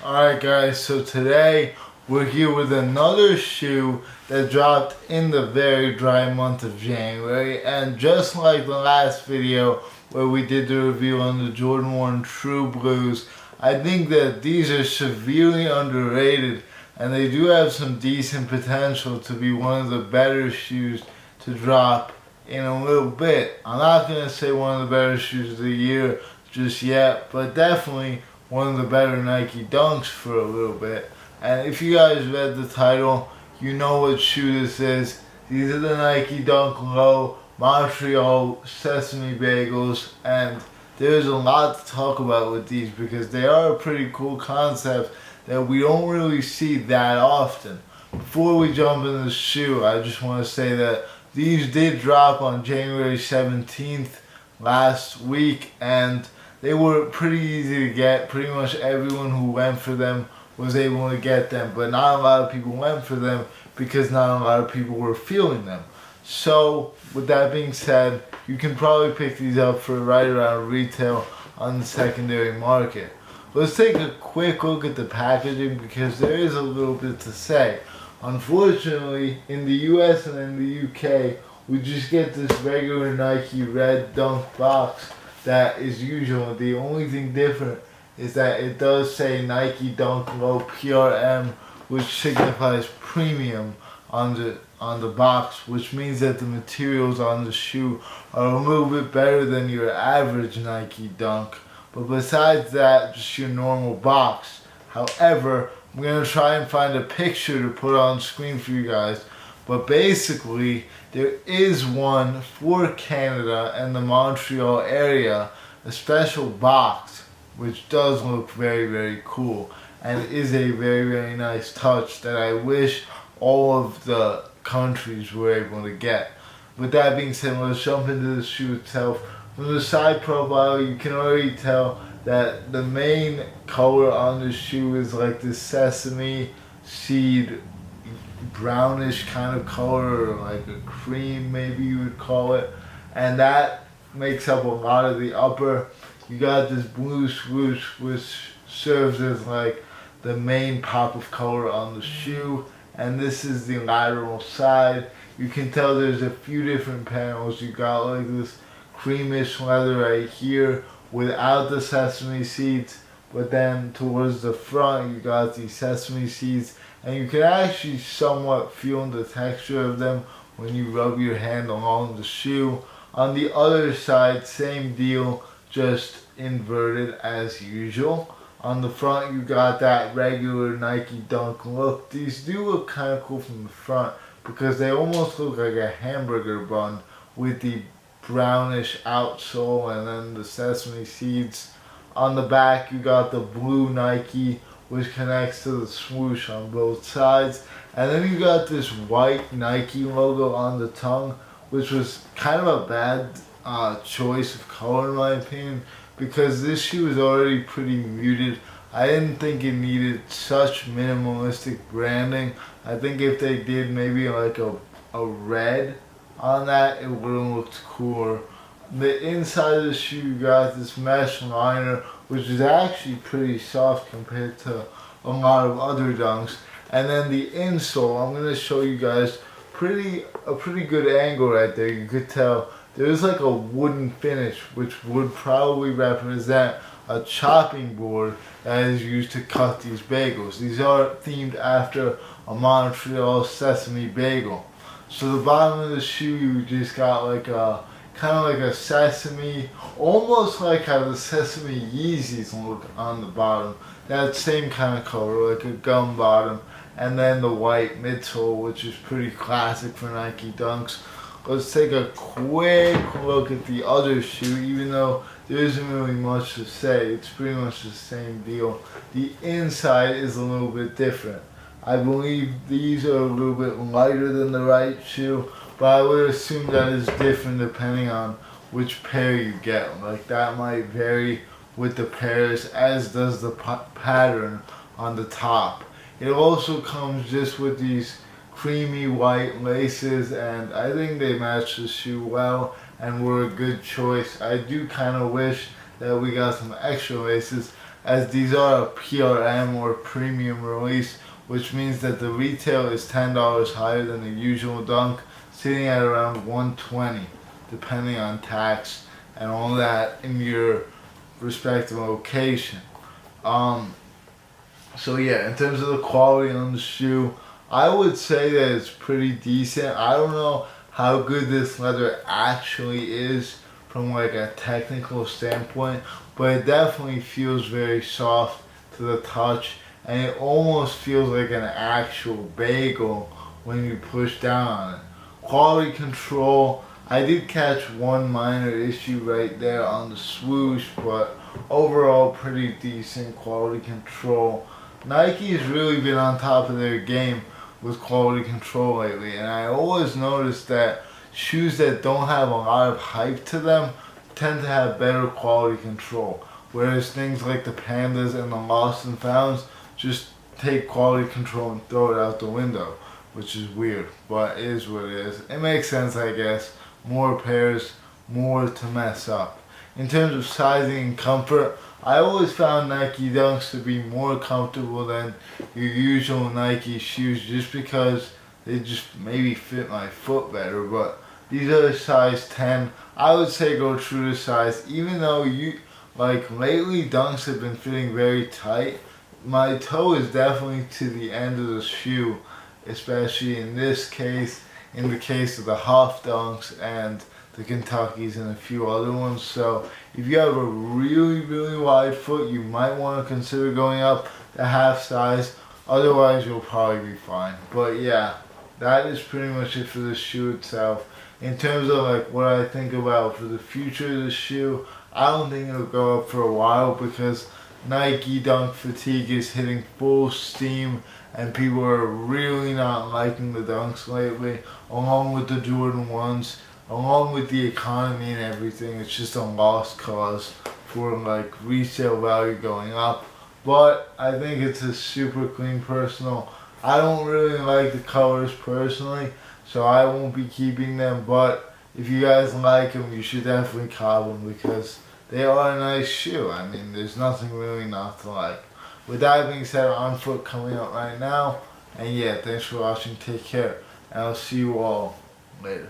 Alright guys, so today we're here with another shoe that dropped in the very dry month of January, and just like the last video where we did the review on the Jordan 1 True Blues, I think that these are severely underrated and they do have some decent potential to be one of the better shoes to drop in a little bit. I'm not going to say one of the better shoes of the year just yet, but definitely one of the better Nike Dunks for a little bit. And if you guys read the title, you know what shoe this is. These are the Nike Dunk Low Montreal Sesame Bagels, and there's a lot to talk about with these because they are a pretty cool concept that we don't really see that often. Before we jump into the shoe, I just want to say that these did drop on January 17th last week, and they were pretty easy to get. Pretty much everyone who went for them was able to get them, but not a lot of people went for them because not a lot of people were feeling them. So with that being said, you can probably pick these up for right around retail on the secondary market. Let's take a quick look at the packaging because there is a little bit to say. Unfortunately, in the US and in the UK, we just get this regular Nike red Dunk box that is usual. The only thing different is that it does say Nike Dunk Low PRM, which signifies premium on the box, which means that the materials on the shoe are a little bit better than your average Nike Dunk. But besides that, just your normal box. However, I'm going to try and find a picture to put on screen for you guys. But basically, there is one for Canada and the Montreal area, a special box, which does look very, very cool. And is a very, very nice touch that I wish all of the countries were able to get. With that being said, let's jump into the shoe itself. From the side profile, you can already tell that the main color on the shoe is like this sesame seed brownish kind of color, or like a cream maybe you would call it, and that makes up a lot of the upper. You got this blue swoosh which serves as like the main pop of color on the shoe, and this is the lateral side. You can tell there's a few different panels. You got like this creamish leather right here without the sesame seeds, but then towards the front you got these sesame seeds, and you can actually somewhat feel the texture of them when you rub your hand along the shoe. On the other side, same deal, just inverted as usual. On the front you got that regular Nike Dunk look. These do look kind of cool from the front because they almost look like a hamburger bun with the brownish outsole and then the sesame seeds. On the back you got the blue Nike which connects to the swoosh on both sides, and then you got this white Nike logo on the tongue, which was kind of a bad choice of color in my opinion because this shoe is already pretty muted. I didn't think it needed such minimalistic branding. I think if they did maybe like a red on that, it would have looked cooler. The inside of the shoe, you got this mesh liner, which is actually pretty soft compared to a lot of other Dunks. And then the insole, I'm going to show you guys a pretty good angle right there. You could tell there's like a wooden finish, which would probably represent a chopping board that is used to cut these bagels. These are themed after a Montreal Sesame Bagel. So the bottom of the shoe, you just got like a kind of like a sesame, almost like how the Sesame Yeezys look on the bottom. That same kind of color, like a gum bottom, and then the white midsole, which is pretty classic for Nike Dunks. Let's take a quick look at the other shoe. Even though there isn't really much to say, it's pretty much the same deal. The inside is a little bit different. I believe these are a little bit lighter than the right shoe, but I would assume that is different depending on which pair you get. Like that might vary with the pairs, as does the pattern on the top. It also comes just with these creamy white laces, and I think they match the shoe well and were a good choice. I do kind of wish that we got some extra laces. as these are a PRM or premium release, which means that the retail is $10 higher than the usual Dunk, sitting at around $120, depending on tax and all that in your respective location. So yeah, in terms of the quality on the shoe, I would say that it's pretty decent. I don't know how good this leather actually is from like a technical standpoint, but it definitely feels very soft to the touch, and it almost feels like an actual bagel when you push down on it. Quality control, I did catch one minor issue right there on the swoosh, but overall pretty decent quality control. Nike's really been on top of their game with quality control lately, and I always notice that shoes that don't have a lot of hype to them tend to have better quality control, whereas things like the Pandas and the Lost and Founds just take quality control and throw it out the window, which is weird, but it is what it is. It makes sense, I guess. More pairs, more to mess up. In terms of sizing and comfort, I always found Nike Dunks to be more comfortable than your usual Nike shoes, just because they just maybe fit my foot better. But these are a size 10. I would say go true to size, even though lately Dunks have been fitting very tight. My toe is definitely to the end of the shoe, especially in this case, in the case of the Huff Dunks and the Kentuckys and a few other ones. So if you have a really wide foot, you might want to consider going up to half size. Otherwise, you'll probably be fine. But yeah, that is pretty much it for the shoe itself. In terms of like what I think about for the future of the shoe, I don't think it'll go up for a while because Nike Dunk fatigue is hitting full steam, and people are really not liking the Dunks lately, along with the Jordan 1s, along with the economy and everything. It's just a lost cause for like resale value going up. But I think it's a super clean personal. I don't really like the colors personally, so I won't be keeping them, but if you guys like them, you should definitely cop them because they are a nice shoe. I mean, there's nothing really not to like. With that being said, On Foot coming out right now. And yeah, thanks for watching. Take care. And I'll see you all later.